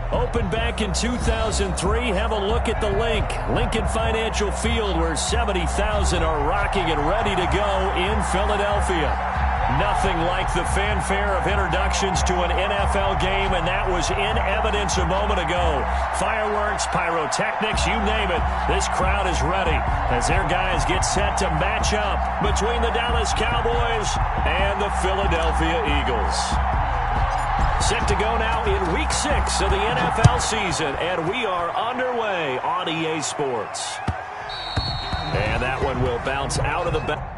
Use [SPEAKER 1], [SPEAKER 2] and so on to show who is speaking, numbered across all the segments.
[SPEAKER 1] Opened back in 2003. Have a look at the Lincoln Financial Field, where 70,000 are rocking and ready to go in Philadelphia. Nothing like the fanfare of introductions to an NFL game, and that was in evidence a moment ago. Fireworks, pyrotechnics, you name it. This crowd is ready as their guys get set to match up between the Dallas Cowboys and the Philadelphia Eagles. Set to go now in Week 6 of the NFL season, and we are underway on EA Sports. And that one will bounce out of the back.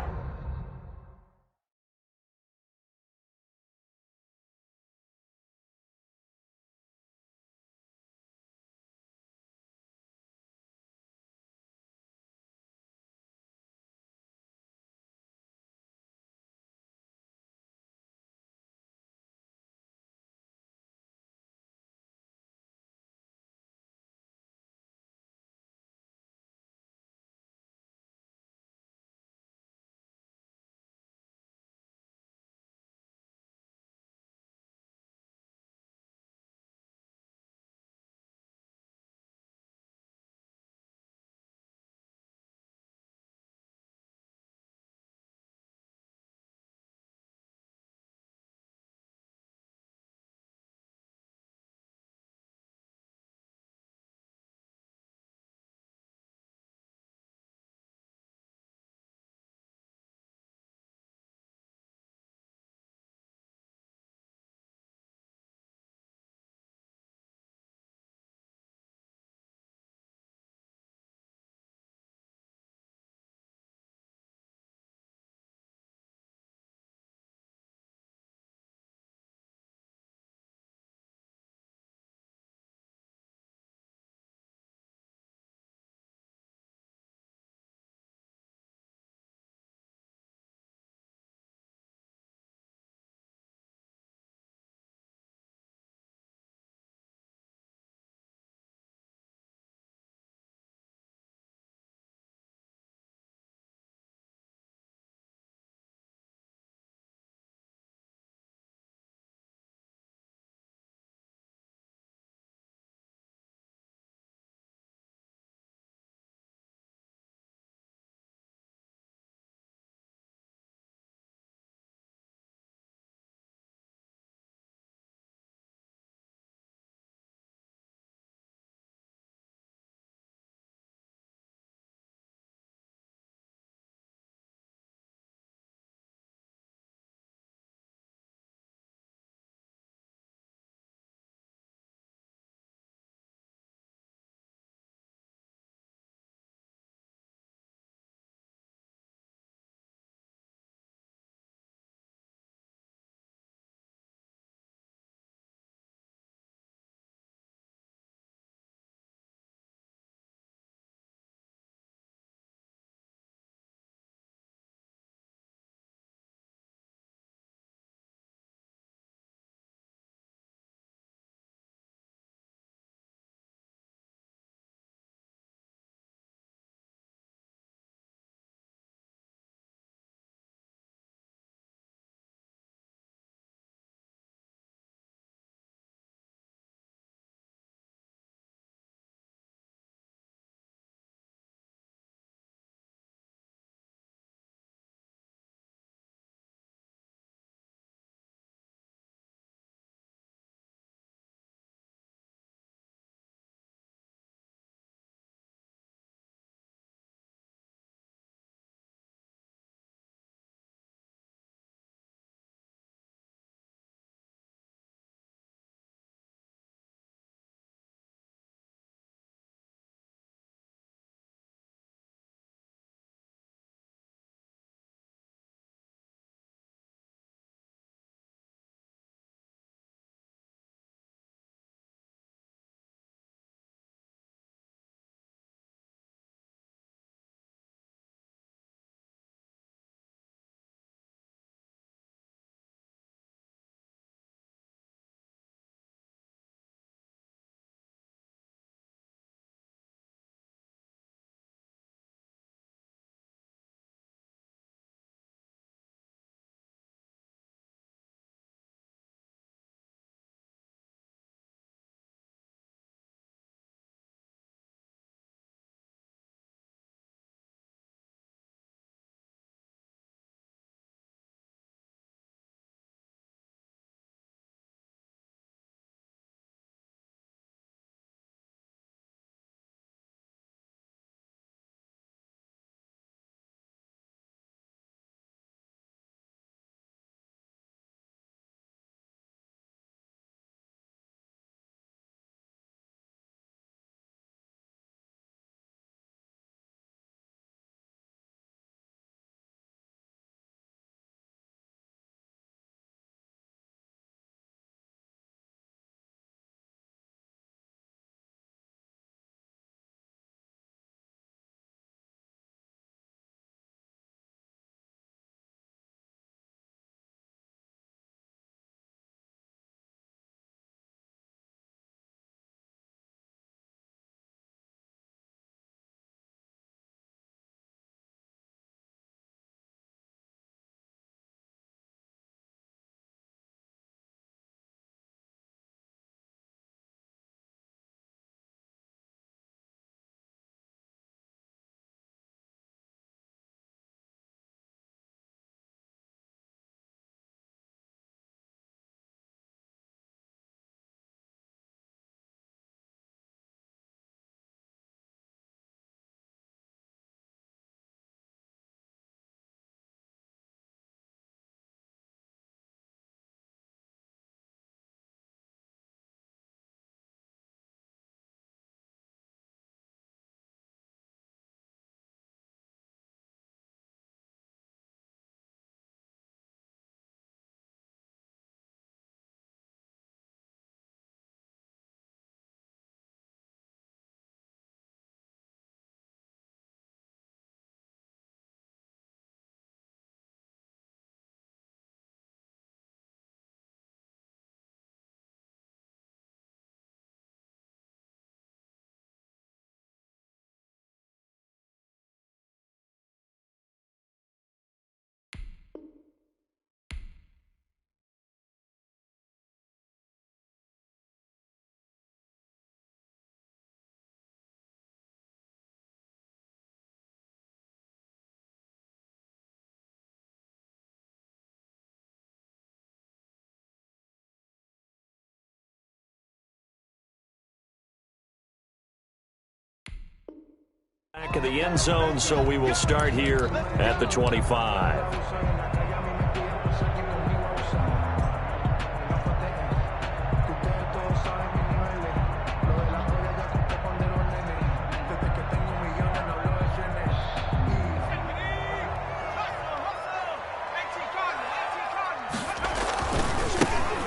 [SPEAKER 1] back of the end zone, so we will start here at the 25.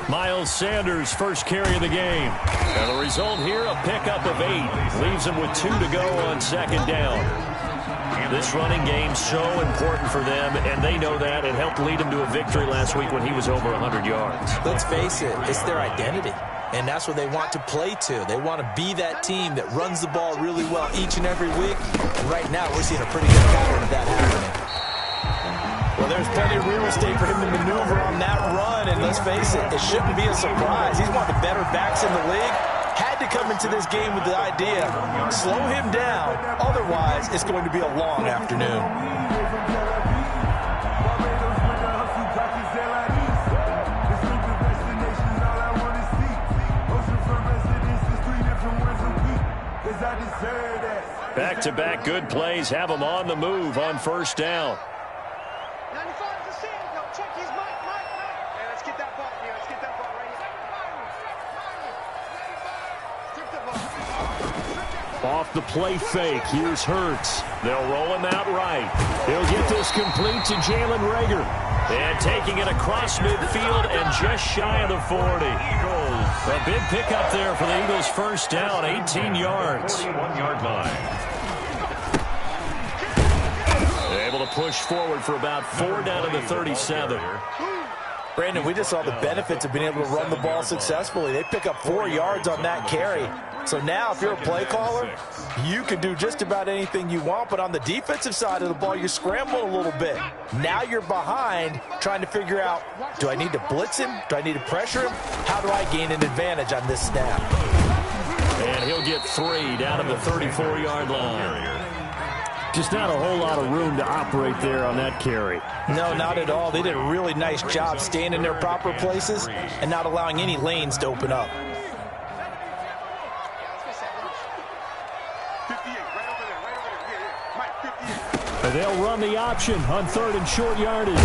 [SPEAKER 1] Miles Sanders' first carry of the game. And the result here, a pickup of 8. Leaves him with 2 to go on second down. This running game so important for them, and they know that. It helped lead him to a victory last week when he was over 100 yards.
[SPEAKER 2] Let's face it, it's their identity. And that's what they want to play to. They want to be that team that runs the ball really well each and every week. And right now, we're seeing a pretty good pattern of that happening. Well, there's plenty of real estate for him to maneuver on that run, and let's face it, it shouldn't be a surprise. He's one of the better backs in the league. Had to come into this game with the idea, slow him down, otherwise it's going to be a long afternoon.
[SPEAKER 1] Back-to-back good plays have him on the move on first down. Off the play fake, here's Hurts. They'll roll him out right. He'll get this complete to Jalen Reagor. And taking it across midfield and just shy of the 40. A big pickup there for the Eagles' first down, 18 yards. 1-yard line. They're able to push forward for about 4 down to the 37.
[SPEAKER 2] Brandon, we just saw the benefits of being able to run the ball successfully. They pick up 4 yards on that carry. So now if you're a play caller, you can do just about anything you want. But on the defensive side of the ball, you're scrambling a little bit. Now you're behind trying to figure out, do I need to blitz him? Do I need to pressure him? How do I gain an advantage on this snap?
[SPEAKER 1] And he'll get 3 down to the 34-yard line. Just not a whole lot of room to operate there on that carry.
[SPEAKER 2] No, not at all. They did a really nice job staying in their proper places and not allowing any lanes to open up.
[SPEAKER 1] They'll run the option on 3rd and short yardage.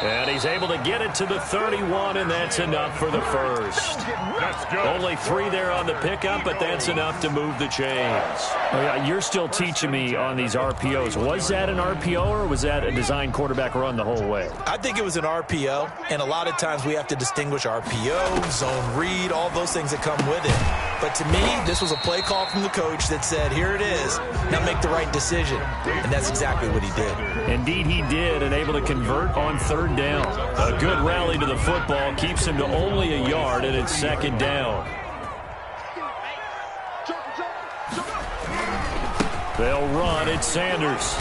[SPEAKER 1] And he's able to get it to the 31, and that's enough for the first. Only 3 there on the pickup, but that's enough to move the chains.
[SPEAKER 3] Oh, yeah, you're still teaching me on these RPOs. Was that an RPO or was that a design quarterback run the whole way?
[SPEAKER 2] I think it was an RPO, and a lot of times we have to distinguish RPO, zone read, all those things that come with it. But to me, this was a play call from the coach that said, here it is, now make the right decision. And that's exactly what he did.
[SPEAKER 3] Indeed he did, and able to convert on 3rd down.
[SPEAKER 1] A good rally to the football keeps him to only a yard, and it's 2nd down. They'll run. It's Sanders.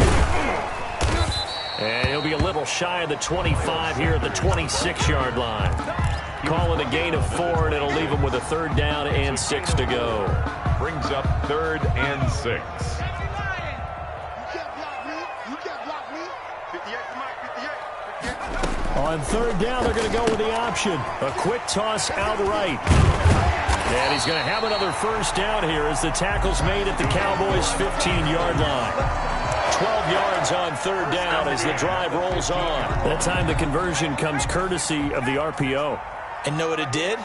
[SPEAKER 1] And he'll be a little shy of the 25 here at the 26-yard line. Calling a gain of 4, and it'll leave him with a 3rd down and 6 to go.
[SPEAKER 4] Brings up 3rd and 6.
[SPEAKER 1] On 3rd down, they're going to go with the option. A quick toss out right. And he's going to have another first down here as the tackle's made at the Cowboys' 15-yard line. 12 yards on 3rd down as the drive rolls on. That time the conversion comes courtesy of the RPO.
[SPEAKER 2] And know what it did?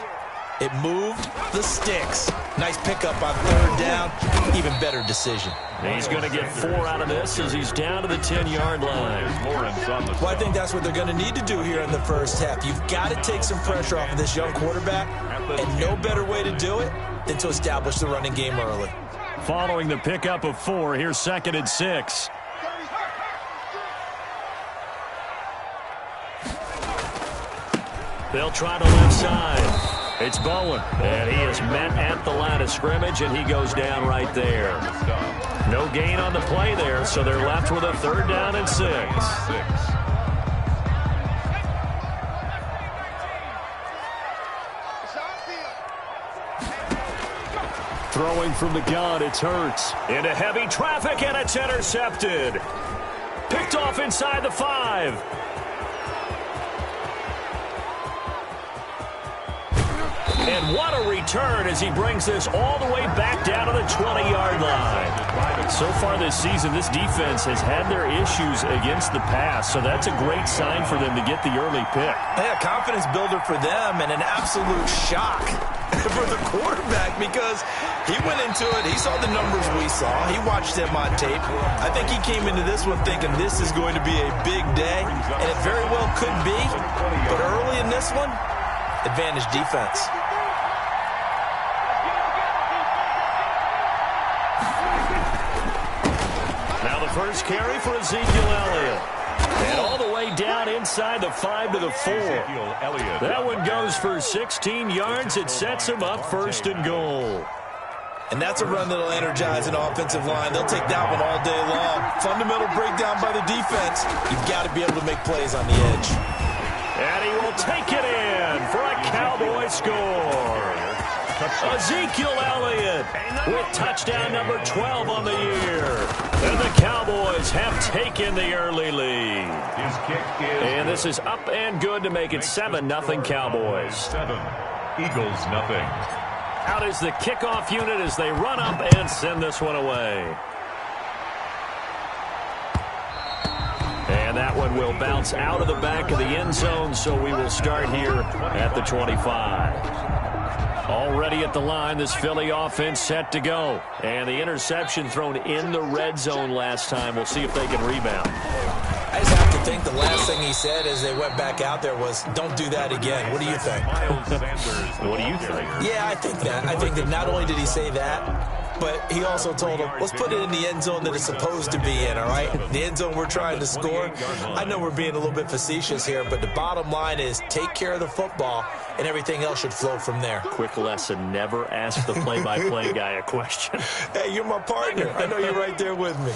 [SPEAKER 2] It moved the sticks. Nice pickup on 3rd down. Even better decision.
[SPEAKER 1] He's going to get 4 out of this as he's down to the 10-yard line.
[SPEAKER 2] Well, I think that's what they're going to need to do here in the first half. You've got to take some pressure off of this young quarterback, and no better way to do it than to establish the running game early.
[SPEAKER 1] Following the pickup of 4, here's 2nd and 6. They'll try the left side. It's Bowen, and he is met at the line of scrimmage, and he goes down right there. No gain on the play there, so they're left with a 3rd down and 6. Throwing from the gun, it's Hurts. Into heavy traffic, and it's intercepted. Picked off inside the 5. And what a return as he brings this all the way back down to the 20-yard line.
[SPEAKER 3] So far this season, this defense has had their issues against the pass, so that's a great sign for them to get the early pick.
[SPEAKER 2] Yeah, confidence builder for them and an absolute shock for the quarterback because he went into it. He saw the numbers we saw. He watched them on tape. I think he came into this one thinking this is going to be a big day, and it very well could be. But early in this one, advantage defense.
[SPEAKER 1] First carry for Ezekiel Elliott. And all the way down inside the 5 to the 4. That one goes for 16 yards. It sets him up 1st and goal.
[SPEAKER 2] And that's a run that'll energize an offensive line. They'll take that one all day long. Fundamental breakdown by the defense. You've got to be able to make plays on the edge.
[SPEAKER 1] And he will take it in for a Cowboy score. Ezekiel Elliott with touchdown number 12 on the year. And the Cowboys have taken the early lead. And this is up and good to make it 7-0 Cowboys.
[SPEAKER 4] 7, Eagles nothing.
[SPEAKER 1] Out is the kickoff unit as they run up and send this one away. And that one will bounce out of the back of the end zone, so we will start here at the 25. Already at the line, this Philly offense set to go. And the interception thrown in the red zone last time. We'll see if they can rebound.
[SPEAKER 2] I just have to think the last thing he said as they went back out there was, don't do that again. What do you think?
[SPEAKER 3] What do you think?
[SPEAKER 2] Yeah, I think that. I think that not only did he say that, but he also told him, let's put it in the end zone that it's supposed to be in, all right? The end zone we're trying to score. I know we're being a little bit facetious here, but the bottom line is take care of the football, and everything else should flow from there.
[SPEAKER 1] Quick lesson, never ask the play-by-play guy a question.
[SPEAKER 2] Hey, you're my partner. I know you're right there with me.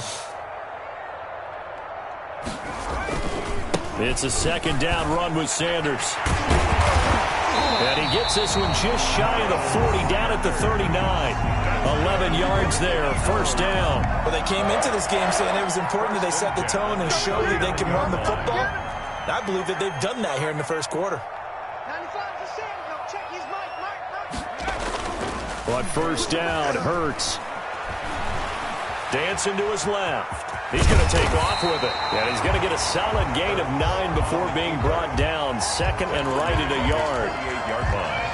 [SPEAKER 1] It's a 2nd down run with Sanders. And he gets this one just shy of the 40, down at the 39. 11 yards there, 1st down.
[SPEAKER 2] Well, they came into this game saying it was important that they set the tone and show that they can run the football. And I believe that they've done that here in the 1st quarter.
[SPEAKER 1] On 1st down, Hurts. Dancing to his left. He's going to take off with it. And he's going to get a solid gain of 9 before being brought down. 2nd and right at a yard.
[SPEAKER 4] 38-yard line.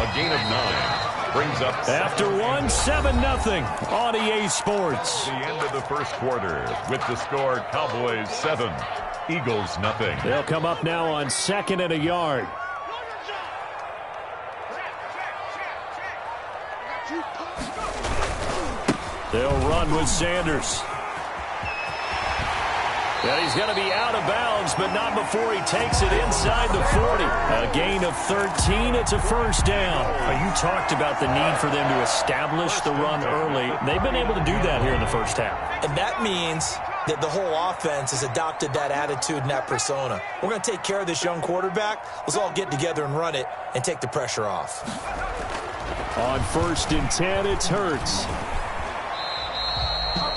[SPEAKER 4] A gain of 9 brings up.
[SPEAKER 1] After 7-0 on EA Sports.
[SPEAKER 4] The end of the 1st quarter with the score Cowboys 7, Eagles nothing.
[SPEAKER 1] They'll come up now on 2nd and a yard. They'll run with Sanders. And he's going to be out of bounds, but not before he takes it inside the 40. A gain of 13. It's a 1st down. You talked about the need for them to establish the run early. They've been able to do that here in the 1st half.
[SPEAKER 2] And that means that the whole offense has adopted that attitude and that persona. We're going to take care of this young quarterback. Let's all get together and run it and take the pressure off.
[SPEAKER 1] On 1st and 10, it's Hurts.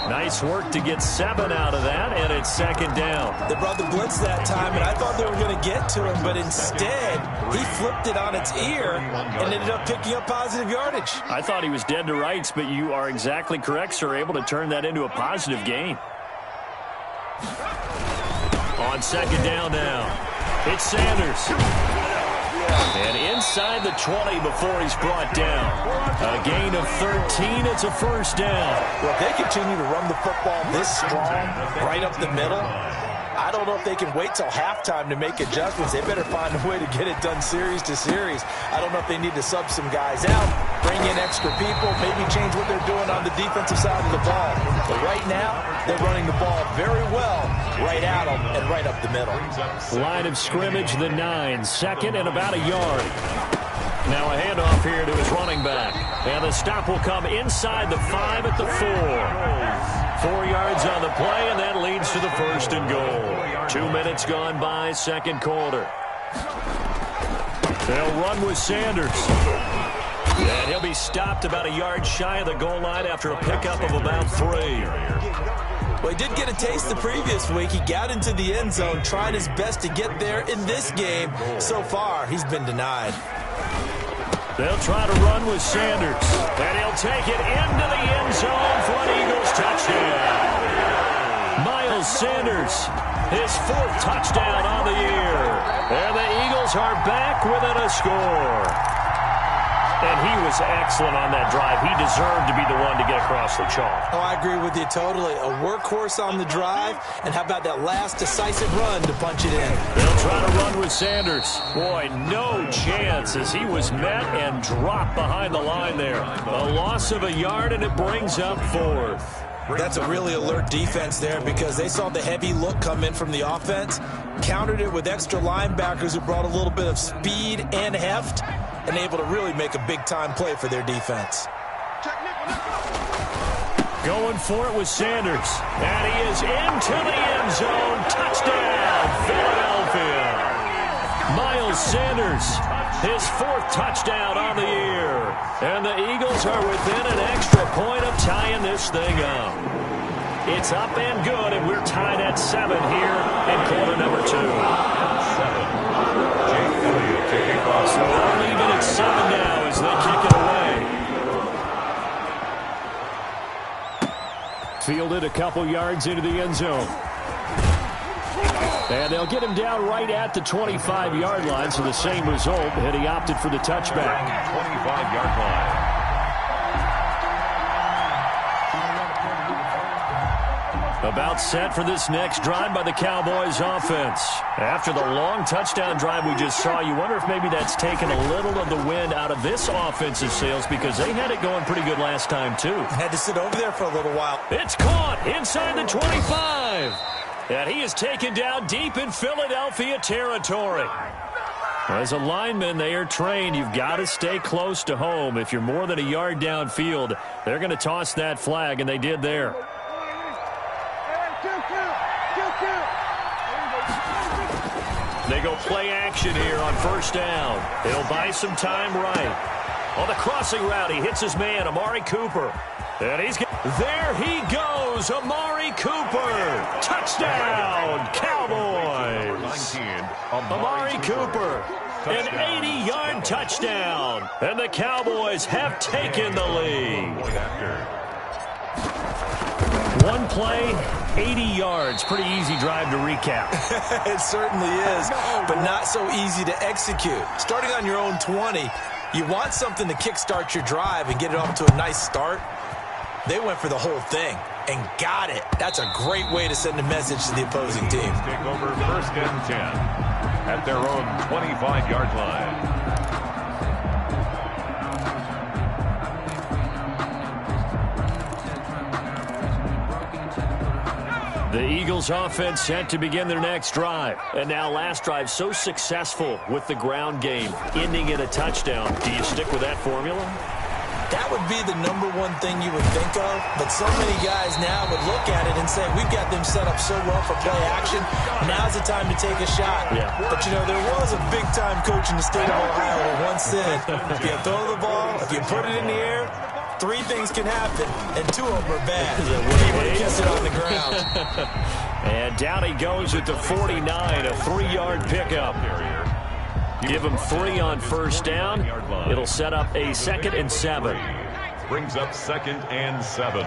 [SPEAKER 1] Nice work to get 7 out of that, and it's 2nd down.
[SPEAKER 2] They brought the blitz that time, and I thought they were going to get to him, but instead, he flipped it on its ear and ended up picking up positive yardage.
[SPEAKER 3] I thought he was dead to rights, but you are exactly correct, sir, able to turn that into a positive gain.
[SPEAKER 1] On 2nd down now, it's Sanders. And inside the 20 before he's brought down. A gain of 13. It's a 1st down.
[SPEAKER 2] Well, if they continue to run the football this strong, right up the middle, I don't know if they can wait till halftime to make adjustments. They better find a way to get it done series to series. I don't know if they need to sub some guys out, bring in extra people, maybe change what they're doing on the defensive side of the ball. But right now, they're running the ball very well right at them and right up the middle.
[SPEAKER 1] Line of scrimmage, the 9. 2nd and about a yard. Now a handoff here to his running back. And the stop will come inside the 5 at the 4. 4 yards on the play, and that leads to the 1st and goal. 2 minutes gone by, 2nd quarter. They'll run with Sanders. And he'll be stopped about a yard shy of the goal line after a pickup of about 3.
[SPEAKER 2] Well, he did get a taste the previous week. He got into the end zone, trying his best to get there in this game. So far, he's been denied.
[SPEAKER 1] They'll try to run with Sanders. And he'll take it into the end zone for an Eagles touchdown. Miles Sanders, his 4th touchdown on the year. And the Eagles are back within a score. And he was excellent on that drive. He deserved to be the one to get across the chalk.
[SPEAKER 2] Oh, I agree with you totally. A workhorse on the drive. And how about that last decisive run to punch it in?
[SPEAKER 1] They'll try to run with Sanders. Boy, no chance as he was met and dropped behind the line there. A loss of a yard, and it brings up 4th.
[SPEAKER 2] That's a really alert defense there because they saw the heavy look come in from the offense, countered it with extra linebackers who brought a little bit of speed and heft, and able to really make a big-time play for their defense.
[SPEAKER 1] Going for it with Sanders. And he is into the end zone. Touchdown, Philadelphia. Miles Sanders, his 4th touchdown on the year. And the Eagles are within an extra point of tying this thing up. It's up and good, and we're tied at 7 here in quarter number 2.
[SPEAKER 4] 7. Jake Elliott taking off.
[SPEAKER 1] So we're leaving at 7 now as they kick it away. Fielded a couple yards into the end zone. And they'll get him down right at the 25-yard line, so the same result, and he opted for the touchback.
[SPEAKER 4] 25-yard line.
[SPEAKER 1] About set for this next drive by the Cowboys offense. After the long touchdown drive we just saw, you wonder if maybe that's taken a little of the wind out of this offensive sails because they had it going pretty good last time, too.
[SPEAKER 2] Had to sit over there for a little while.
[SPEAKER 1] It's caught inside the 25. And he is taken down deep in Philadelphia territory. As a lineman, they are trained. You've got to stay close to home. If you're more than a yard downfield, they're going to toss that flag, and they did there. They go play action here on 1st down. It'll buy some time right. On the crossing route, he hits his man, Amari Cooper. And there he goes, Amari Cooper. Touchdown, Cowboys.
[SPEAKER 4] 19,
[SPEAKER 1] Amari Cooper, an 80-yard touchdown. And the Cowboys have taken the lead. One play, 80 yards. Pretty easy drive to recap.
[SPEAKER 2] It certainly is, but not so easy to execute. Starting on your own 20, you want something to kickstart your drive and get it off to a nice start. They went for the whole thing and got it. That's a great way to send a message to the opposing team.
[SPEAKER 4] Take over 1st and 10 at their own 25-yard line.
[SPEAKER 1] The Eagles offense set to begin their next drive. And now last drive so successful with the ground game, ending in a touchdown. Do you stick with that formula?
[SPEAKER 2] That would be the #1 thing you would think of, but so many guys now would look at it and say, we've got them set up so well for play action, now's the time to take a shot.
[SPEAKER 1] Yeah.
[SPEAKER 2] But, you know, there was a big-time coach in the state of Ohio who once said, if you throw the ball, if you put it in the air, 3 things can happen, and 2 of them are bad. He would have kissed it on the ground.
[SPEAKER 1] And down he goes at the 49, a 3-yard pickup. Give him 3 on 1st down. It'll set up a 2nd and 7.
[SPEAKER 4] Brings up 2nd and 7.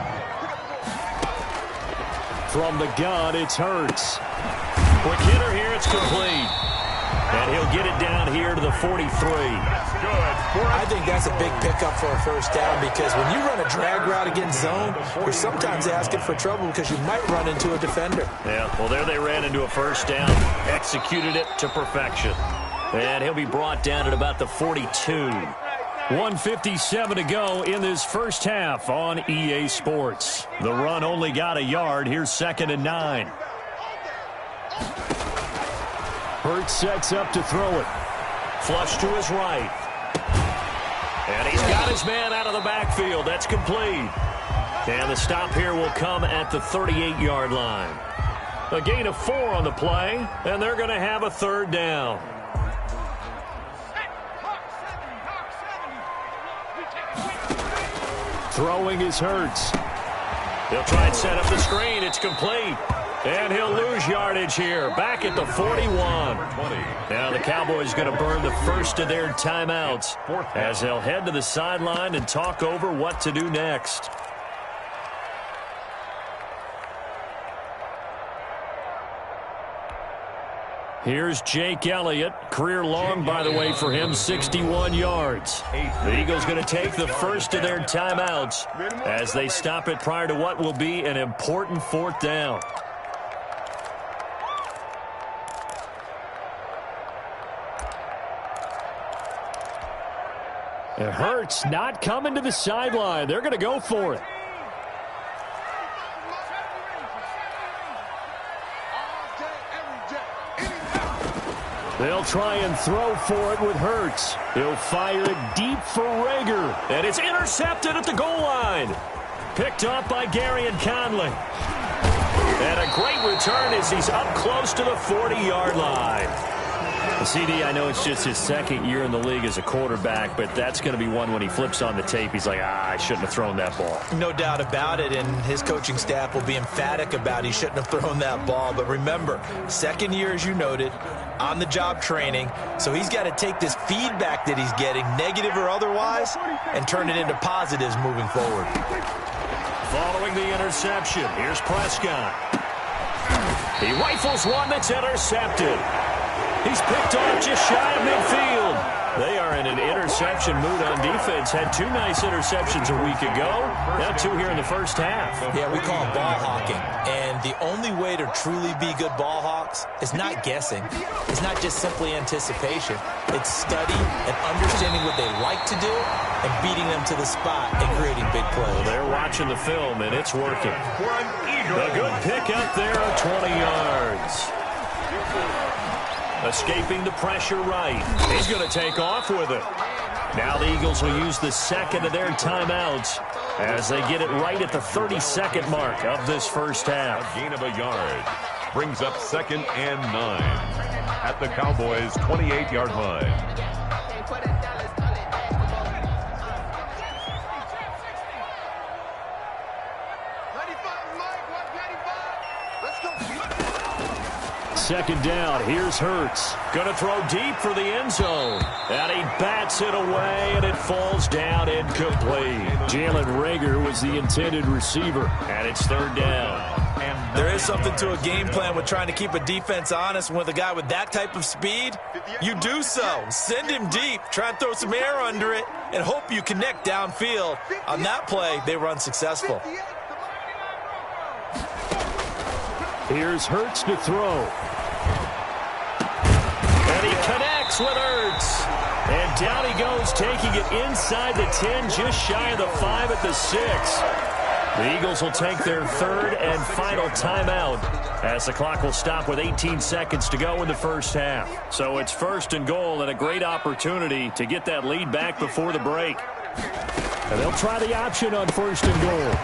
[SPEAKER 1] From the gun, it's Hurts. Quick hitter here, it's complete. And he'll get it down here to the 43.
[SPEAKER 2] I think that's a big pickup for a 1st down because when you run a drag route against zone, you're sometimes asking for trouble because you might run into a defender.
[SPEAKER 1] Yeah, well, there they ran into a 1st down. Executed it to perfection. And he'll be brought down at about the 42. 1:57 to go in this first half on EA Sports. The run only got a yard. Here's 2nd and 9. Hurts sets up to throw it. Flush to his right. And he's got his man out of the backfield. That's complete. And the stop here will come at the 38-yard line. A gain of 4 on the play, and they're going to have a 3rd down. Throwing is Hurts. They'll try and set up the screen. It's complete. And he'll lose yardage here, back at the 41. Now the Cowboys going to burn the first of their timeouts as they'll head to the sideline and talk over what to do next. Here's Jake Elliott. Career long, by the way, for him, 61 yards. The Eagles going to take the first of their timeouts as they stop it prior to what will be an important fourth down. It hurts not coming to the sideline. They're going to go for it. They'll try and throw for it with Hurts. He'll fire it deep for Rager. And it's intercepted at the goal line. Picked up by Gary and Conley. And a great return as he's up close to the 40-yard line. CD, I know it's just his second year in the league as a quarterback, but that's going to be one when he flips on the tape. He's like, I shouldn't have thrown that ball.
[SPEAKER 2] No doubt about it, and his coaching staff will be emphatic about he shouldn't have thrown that ball. But remember, second year, as you noted, on-the-job training, so he's got to take this feedback that he's getting, negative or otherwise, and turn it into positives moving forward.
[SPEAKER 1] Following the interception, here's Prescott. He rifles one that's intercepted. He's picked off just shy of midfield. They are in an interception mood on defense. Had two nice interceptions a week ago. Now two here in the first half.
[SPEAKER 2] Yeah, we call it ball hawking. And the only way to truly be good ball hawks is not guessing. It's not just simply anticipation. It's study and understanding what they like to do and beating them to the spot and creating big plays.
[SPEAKER 1] Well, they're watching the film, and it's working. A good pick up there of 20 yards. Escaping the pressure right. He's going to take off with it. Now the Eagles will use the second of their timeouts as they get it right at the 32nd mark of this first half.
[SPEAKER 4] A gain of a yard brings up 2nd and 9 at the Cowboys' 28-yard line.
[SPEAKER 1] Second down, here's Hurts. Going to throw deep for the end zone. And he bats it away, and it falls down incomplete. Jalen Rager was the intended receiver, and it's third down.
[SPEAKER 2] And there is something to a game plan with trying to keep a defense honest. With a guy with that type of speed, you do so. Send him deep, try and throw some air under it, and hope you connect downfield. On that play, they run successful.
[SPEAKER 1] Here's Hurts to throw. And he connects with Hurts. And down he goes, taking it inside the 10, just shy of the 5 at the 6. The Eagles will take their third and final timeout as the clock will stop with 18 seconds to go in the first half. So it's first and goal and a great opportunity to get that lead back before the break. And they'll try the option on first and goal.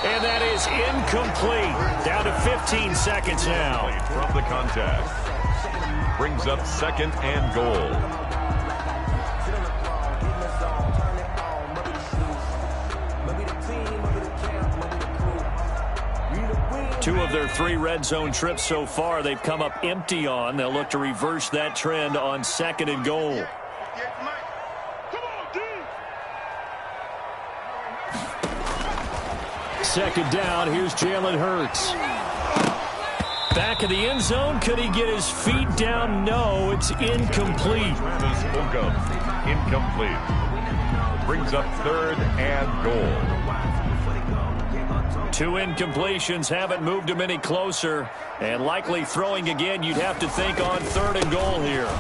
[SPEAKER 1] And that is incomplete. Down to 15 seconds now.
[SPEAKER 4] From the contest. Brings up 2nd and goal.
[SPEAKER 1] Two of their 3 red zone trips so far they've come up empty on. They'll look to reverse that trend on 2nd and goal. Second down, here's Jalen Hurts. Back of the end zone, could he get his feet down? No, it's incomplete.
[SPEAKER 4] Incomplete. Brings up 3rd and goal.
[SPEAKER 1] 2 incompletions haven't moved him any closer. And likely throwing again, you'd have to think on 3rd and goal here.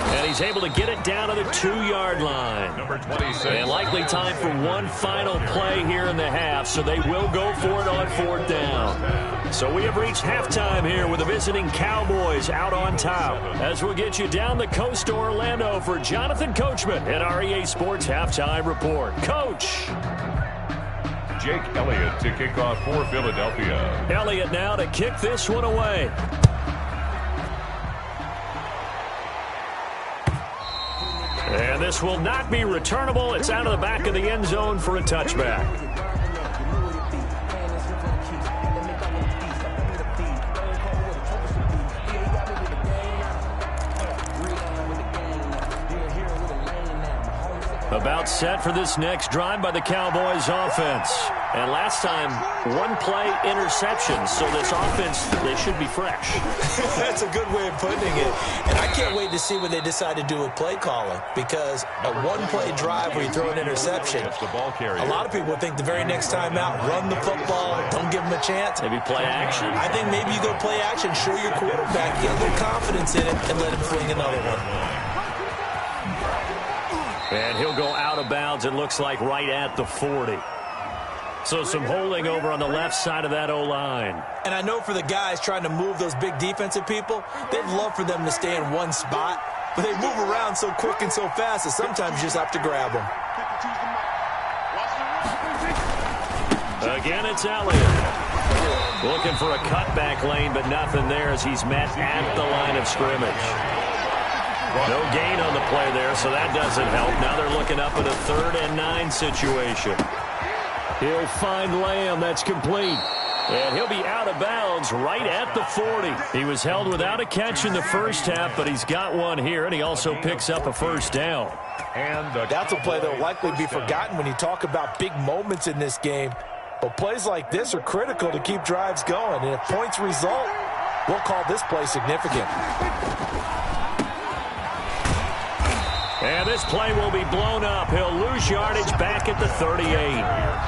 [SPEAKER 1] And he's able to get it down to the 2-yard line.
[SPEAKER 4] Number 26.
[SPEAKER 1] And likely time for one final play here in the half, so they will go for it on 4th down. So we have reached halftime here with the visiting Cowboys out on top. As we'll get you down the coast to Orlando for Jonathan Coachman at our EA Sports Halftime Report. Coach.
[SPEAKER 4] Jake Elliott to kick off for Philadelphia.
[SPEAKER 1] Elliott now to kick this one away. And this will not be returnable. It's out of the back of the end zone for a touchback. About set for this next drive by the Cowboys offense. And last time, one play interception. So this offense, they should be fresh.
[SPEAKER 2] That's a good way of putting it. And I can't wait to see what they decide to do with play calling. Because a one-play drive where you throw an interception, a lot of people think the very next time out, run the football, don't give them a chance.
[SPEAKER 1] Maybe play action.
[SPEAKER 2] I think maybe you go play action, show your quarterback, get a little confidence in it, and let him fling another one.
[SPEAKER 1] And he'll go out of bounds, it looks like, right at the 40. So some holding over on the left side of that O-line.
[SPEAKER 2] And I know for the guys trying to move those big defensive people, they'd love for them to stay in one spot. But they move around so quick and so fast that sometimes you just have to grab them.
[SPEAKER 1] Again, it's Elliott. Looking for a cutback lane, but nothing there as he's met at the line of scrimmage. No gain on the play there, so that doesn't help. Now they're looking up at a 3rd and 9 situation. He'll find Lamb. That's complete. And he'll be out of bounds right at the 40. He was held without a catch in the first half, but he's got one here, and he also picks up a first down.
[SPEAKER 2] And that's a play that will likely be forgotten when you talk about big moments in this game. But plays like this are critical to keep drives going. And if points result, we'll call this play significant.
[SPEAKER 1] And this play will be blown up. He'll lose yardage back at the 38.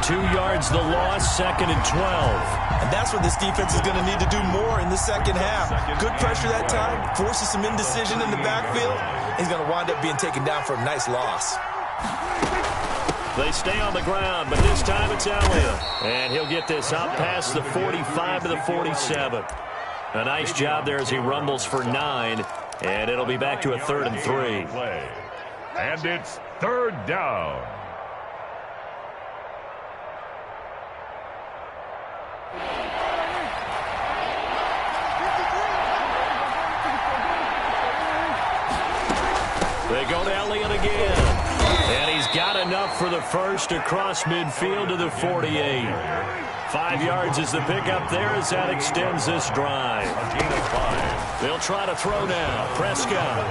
[SPEAKER 1] 2 yards the loss, 2nd and 12.
[SPEAKER 2] And that's what this defense is going to need to do more in the second half. Good pressure that time, forces some indecision in the backfield. He's going to wind up being taken down for a nice loss.
[SPEAKER 1] They stay on the ground, but this time it's Elliott. And he'll get this up past the 45 to the 47. A nice job there as he rumbles for 9. And it'll be back to a 3rd and 3.
[SPEAKER 4] And it's 3rd down.
[SPEAKER 1] They go to Elliott again. And he's got enough for the first across midfield to the 48. 5 yards is the pickup there as that extends this drive.
[SPEAKER 4] A gain of 5.
[SPEAKER 1] They'll try to throw now. Prescott.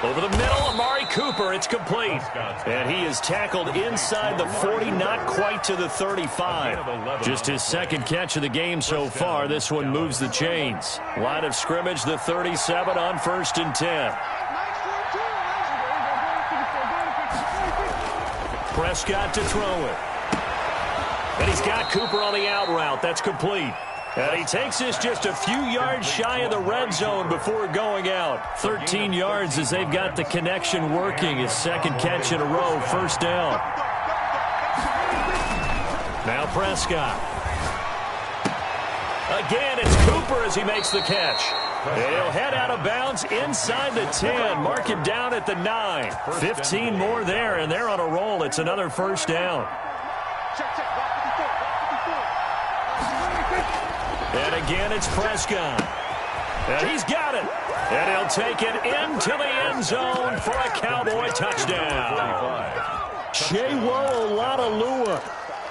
[SPEAKER 1] Over the middle, Amari Cooper, it's complete. And he is tackled inside the 40, not quite to the 35. Just his 2nd catch of the game so far. This one moves the chains. Line of scrimmage, the 37 on 1st and 10. Prescott to throw it. And he's got Cooper on the out route. That's complete. And he takes this just a few yards shy of the red zone before going out. 13 yards as they've got the connection working. His 2nd catch in a row, 1st down. Now Prescott. Again, it's Cooper as he makes the catch. He'll head out of bounds inside the 10. Mark him down at the 9. 15 more there, and they're on a roll. It's another 1st down. And again, it's Prescott. And he's got it. And he'll take it into the end zone for a Cowboy touchdown. Chewo Oladolua,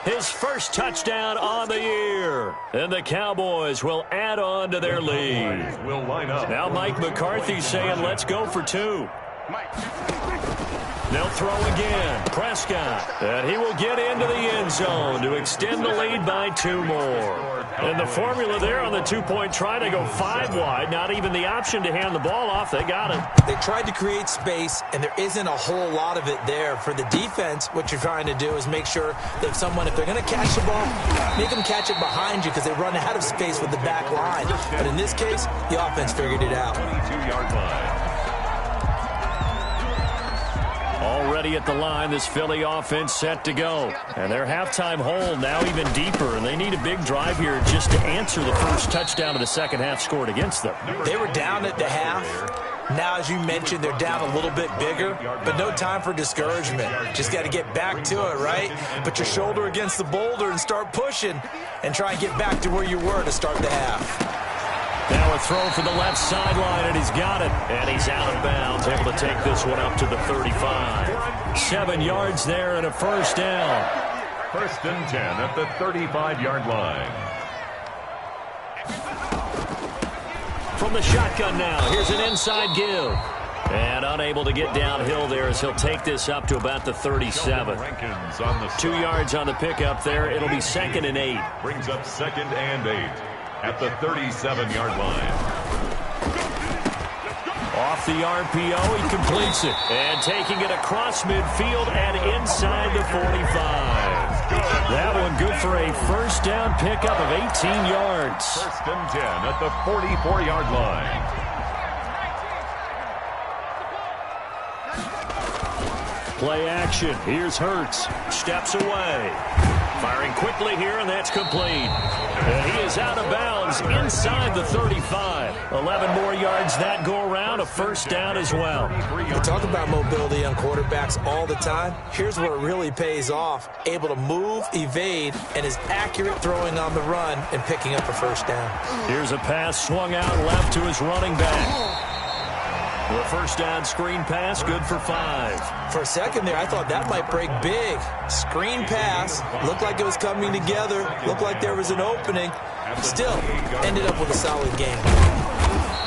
[SPEAKER 1] his first touchdown on the year. And the Cowboys will add on to their lead. Now Mike McCarthy saying, let's go for 2. They'll throw again. Prescott. And he will get into the end zone to extend the lead by 2 more. And the formula there on the 2-point try to go 5 wide. Not even the option to hand the ball off. They got it.
[SPEAKER 2] They tried to create space, and there isn't a whole lot of it there. For the defense, what you're trying to do is make sure that if they're going to catch the ball, make them catch it behind you because they run out of space with the back line. But in this case, the offense figured it out.
[SPEAKER 4] 22-yard line.
[SPEAKER 1] Already at the line, this Philly offense set to go. And their halftime hole now even deeper, and they need a big drive here just to answer the first touchdown of the second half scored against them.
[SPEAKER 2] They were down at the half. Now, as you mentioned, they're down a little bit bigger, but no time for discouragement. Just got to get back to it, right? Put your shoulder against the boulder and start pushing and try and get back to where you were to start the half.
[SPEAKER 1] Now a throw for the left sideline, and he's got it. And he's out of bounds, able to take this one up to the 35. 7 yards there and a first down.
[SPEAKER 4] 1st and 10 at the 35-yard line.
[SPEAKER 1] From the shotgun now, here's an inside give. And unable to get downhill there as he'll take this up to about the 37. 2 yards on the pickup there. It'll be 2nd and 8.
[SPEAKER 4] Brings up 2nd and 8 at the 37-yard line.
[SPEAKER 1] Off the RPO, he completes it. And taking it across midfield and inside the 45. That one good for a first down pickup of 18 yards.
[SPEAKER 4] 1st and 10 at the 44-yard line.
[SPEAKER 1] Play action. Here's Hurts. Steps away. Firing quickly here, and that's complete. And he is out of bounds inside the 35. 11 more yards that go around. A first down as well.
[SPEAKER 2] We talk about mobility on quarterbacks all the time. Here's where it really pays off. Able to move, evade, and is accurate throwing on the run and picking up a first down.
[SPEAKER 1] Here's a pass swung out left to his running back. The first down screen pass, good for 5.
[SPEAKER 2] For a second there, I thought that might break big. Screen pass, looked like it was coming together, looked like there was an opening. Still, ended up with a solid game.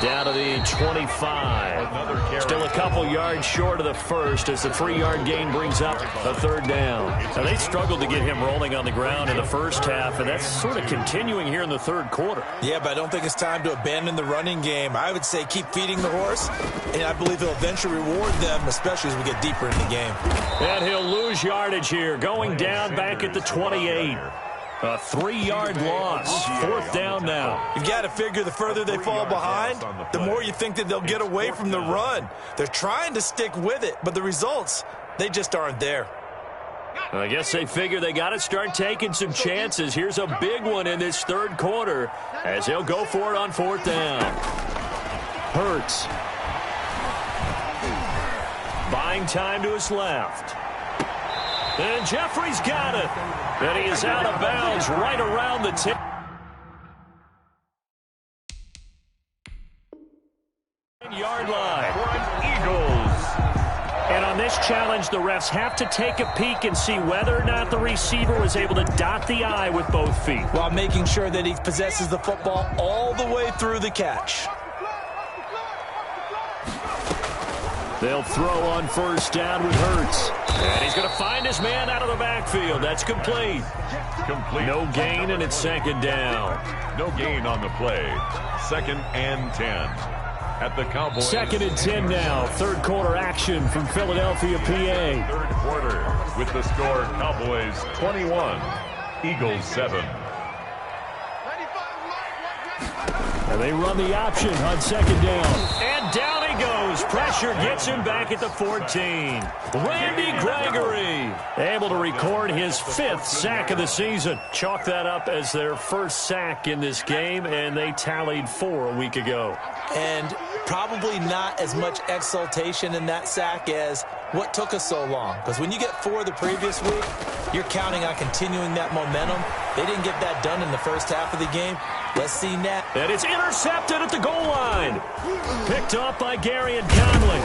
[SPEAKER 1] Down to the 25. Still a couple yards short of the first as the 3-yard gain brings up a third down. Now, they struggled to get him rolling on the ground in the first half, and that's sort of continuing here in the third quarter.
[SPEAKER 2] Yeah, but I don't think it's time to abandon the running game. I would say keep feeding the horse, and I believe he'll eventually reward them, especially as we get deeper in the game.
[SPEAKER 1] And he'll lose yardage here, going down back at the 28. A 3-yard loss. 4th down now.
[SPEAKER 2] You've got to figure the further they fall behind, the more you think that they'll get away from the run. They're trying to stick with it, but the results, they just aren't there.
[SPEAKER 1] I guess they figure they got to start taking some chances. Here's a big one in this third quarter as they'll go for it on 4th down. Hurts. Buying time to his left. And Jeffrey's got it. And he is out of bounds right around the 10-yard line.
[SPEAKER 4] Eagles.
[SPEAKER 3] And on this challenge, the refs have to take a peek and see whether or not the receiver was able to dot the I with both feet,
[SPEAKER 2] while making sure that he possesses the football all the way through the catch.
[SPEAKER 1] They'll throw on first down with Hurts. And he's going to find his man out of the backfield. That's complete. No gain, and it's 2nd down.
[SPEAKER 4] No gain on the play. 2nd and 10 at the Cowboys.
[SPEAKER 1] 2nd and 10 now. Third quarter action from Philadelphia, PA.
[SPEAKER 4] Third quarter with the score Cowboys 21, Eagles 7.
[SPEAKER 1] And they run the option on 2nd down. And down he goes. Pressure gets him back at the 14. Randy Gregory able to record his 5th sack of the season. Chalk that up as their first sack in this game, and they tallied 4 a week ago.
[SPEAKER 2] And probably not as much exultation in that sack as what took us so long. Because when you get 4 the previous week, you're counting on continuing that momentum. They didn't get that done in the first half of the game. Let's see now.
[SPEAKER 1] And it's intercepted at the goal line. Picked off by Gary and Conley.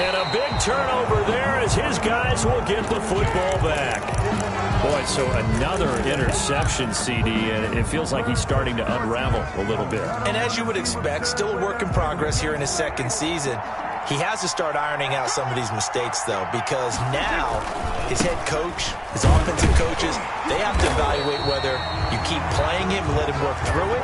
[SPEAKER 1] And a big turnover there as his guys will get the football back. Boy, so another interception, CD, and it feels like he's starting to unravel a little bit.
[SPEAKER 2] And as you would expect, still a work in progress here in his 2nd season. He has to start ironing out some of these mistakes, though, because now his head coach, his offensive coaches, they have to evaluate whether you keep playing him and let him work through it,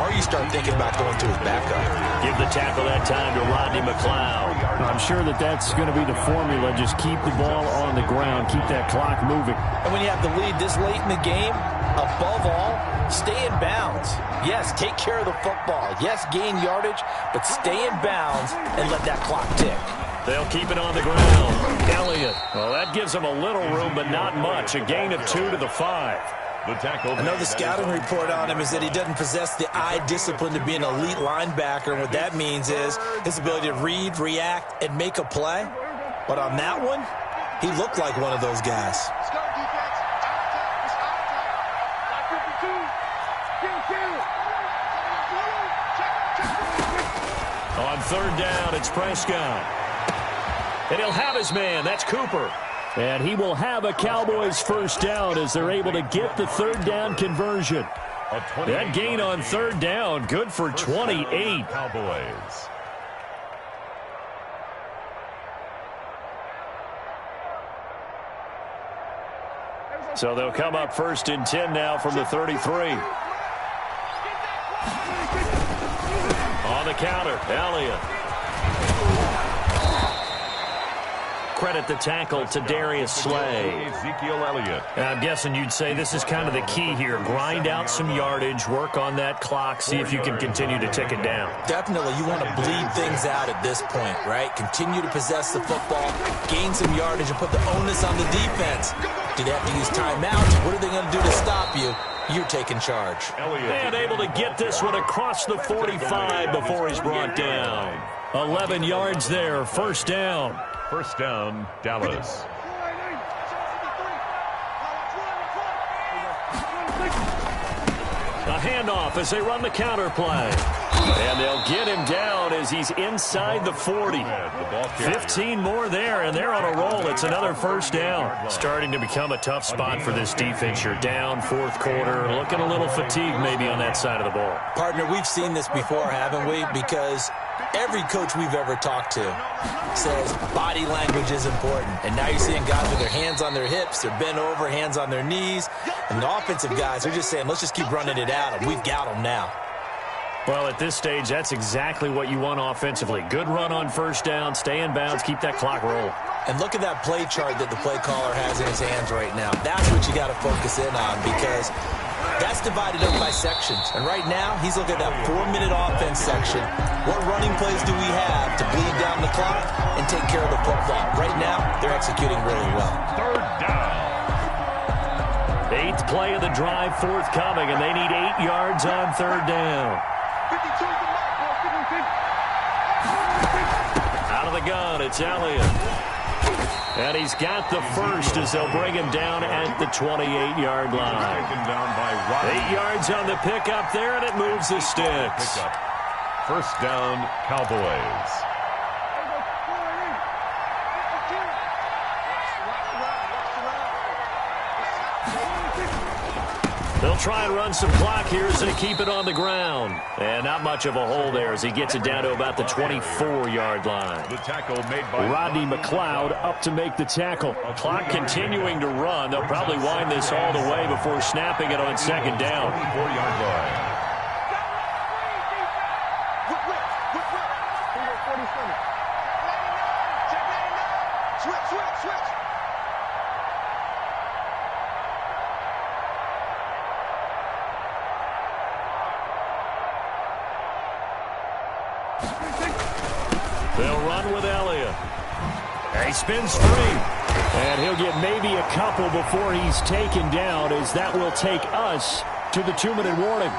[SPEAKER 2] or you start thinking about going to his backup.
[SPEAKER 1] Give the tackle that time to Rodney McLeod.
[SPEAKER 3] I'm sure that that's going to be the formula. Just keep the ball on the ground. Keep that clock moving.
[SPEAKER 2] And when you have the lead this late in the game, above all, stay in bounds. Yes, take care of the football. Yes, gain yardage, but stay in bounds and let that clock tick.
[SPEAKER 1] They'll keep it on the ground. Elliott. Well, that gives them a little room, but not much. A gain of 2 to the 5.
[SPEAKER 4] The tackle.
[SPEAKER 2] Another scouting report on him is that he doesn't possess the eye discipline to be an elite linebacker. And what that means is his ability to read, react, and make a play. But on that one, he looked like one of those guys.
[SPEAKER 1] On 3rd down, it's Prescott. And he'll have his man. That's Cooper. And he will have a Cowboys first down as they're able to get the 3rd down conversion. That gain on 3rd down, good for 28.
[SPEAKER 4] Cowboys.
[SPEAKER 1] So they'll come up 1st and 10 now from the 33. On the counter, Elliott. Credit the tackle to Darius Slay.
[SPEAKER 4] Ezekiel Elliott.
[SPEAKER 1] I'm guessing you'd say this is kind of the key here. Grind out some yardage, work on that clock, see if you can continue to tick it down.
[SPEAKER 2] Definitely, you want to bleed things out at this point, right? Continue to possess the football, gain some yardage, and put the onus on the defense. Do they have to use timeouts? What are they going to do to stop you? You're taking charge.
[SPEAKER 1] And able to get this one across the 45 before he's brought down. 11 yards there, 1st down.
[SPEAKER 4] 1st down, Dallas.
[SPEAKER 1] A handoff as they run the counter play. And they'll get him down as he's inside the 40. 15 more there, and they're on a roll. It's another 1st down. Starting to become a tough spot for this defense. You're down 4th quarter, looking a little fatigued maybe on that side of the ball.
[SPEAKER 2] Partner, we've seen this before, haven't we? Because every coach we've ever talked to says body language is important. And now you're seeing guys with their hands on their hips, they're bent over, hands on their knees. And the offensive guys are just saying, let's just keep running it out, and we've got them now.
[SPEAKER 1] Well, at this stage, that's exactly what you want offensively. Good run on 1st down, stay in bounds, keep that clock rolling.
[SPEAKER 2] And look at that play chart that the play caller has in his hands right now. That's what you got to focus in on, because that's divided up by sections. And right now, he's looking at that 4-minute offense section. What running plays do we have to bleed down the clock and take care of the football? Right now, they're executing really well.
[SPEAKER 4] 3rd down.
[SPEAKER 1] 8th play of the drive forthcoming, and they need 8 yards on 3rd down. Out of the gun, it's Elliott. And he's got the 1st as they'll bring him down at the 28-yard line. 8 yards on the pickup there, and it moves the sticks.
[SPEAKER 4] 1st down, Cowboys.
[SPEAKER 1] They'll try and run some clock here as they keep it on the ground. And not much of a hole there as he gets it down to about the 24-yard line.
[SPEAKER 4] The tackle made by
[SPEAKER 1] Rodney McLeod up to make the tackle. Clock continuing to run. They'll probably wind this all the way before snapping it on 2nd down.
[SPEAKER 4] 4-yard line.
[SPEAKER 1] They'll run with Elliott. He spins free. And he'll get maybe a couple before he's taken down, as that will take us to the 2-minute warning.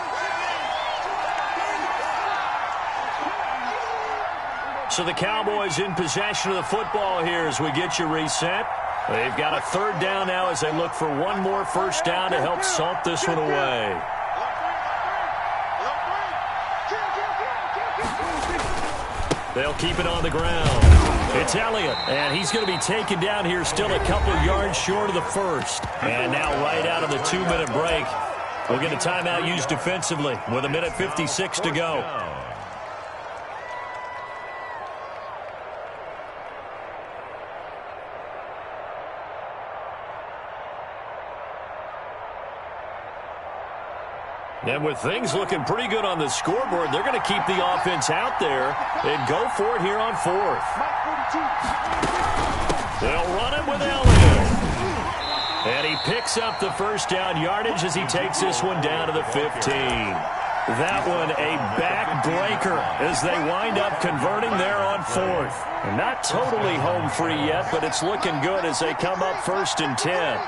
[SPEAKER 1] So the Cowboys in possession of the football here as we get you reset. They've got a 3rd down now as they look for one more 1st down to help salt this one away. They'll keep it on the ground. It's Elliott, and he's going to be taken down here still a couple yards short of the 1st. And now right out of the 2-minute break, we'll get a timeout used defensively with 1:56 to go. And with things looking pretty good on the scoreboard, they're going to keep the offense out there and go for it here on 4th. They'll run it with Elliott. And he picks up the 1st down yardage as he takes this one down to the 15. That one a backbreaker as they wind up converting there on 4th. Not totally home free yet, but it's looking good as they come up 1st and 10.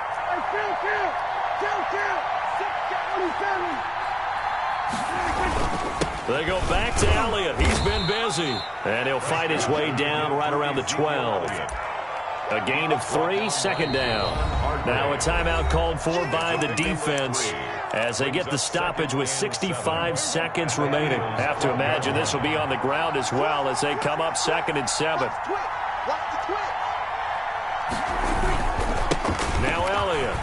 [SPEAKER 1] They go back to Elliott. He's been busy. And he'll fight his way down right around the 12. A gain of 3, 2nd down. Now a timeout called for by the defense as they get the stoppage with 65 seconds remaining. Have to imagine this will be on the ground as well as they come up 2nd and 7. Now Elliott.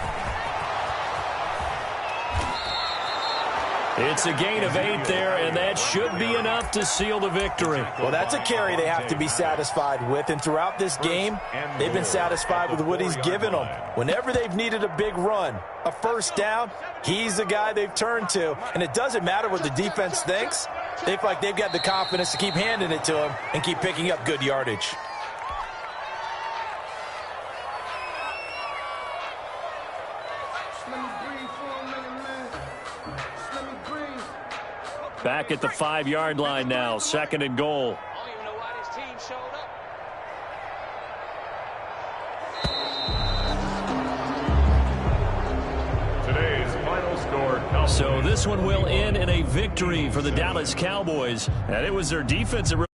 [SPEAKER 1] It's a gain of 8 there, and that should be enough to seal the victory.
[SPEAKER 2] Well, that's a carry they have to be satisfied with, and throughout this game, they've been satisfied with what he's given them. Whenever they've needed a big run, a first down, he's the guy they've turned to, and it doesn't matter what the defense thinks. They feel like they've got the confidence to keep handing it to him and keep picking up good yardage.
[SPEAKER 1] Back at the 5-yard line now, 2nd and goal.
[SPEAKER 4] Today's final score, Cowboys.
[SPEAKER 1] So this one will end in a victory for the Dallas Cowboys. And it was their defensive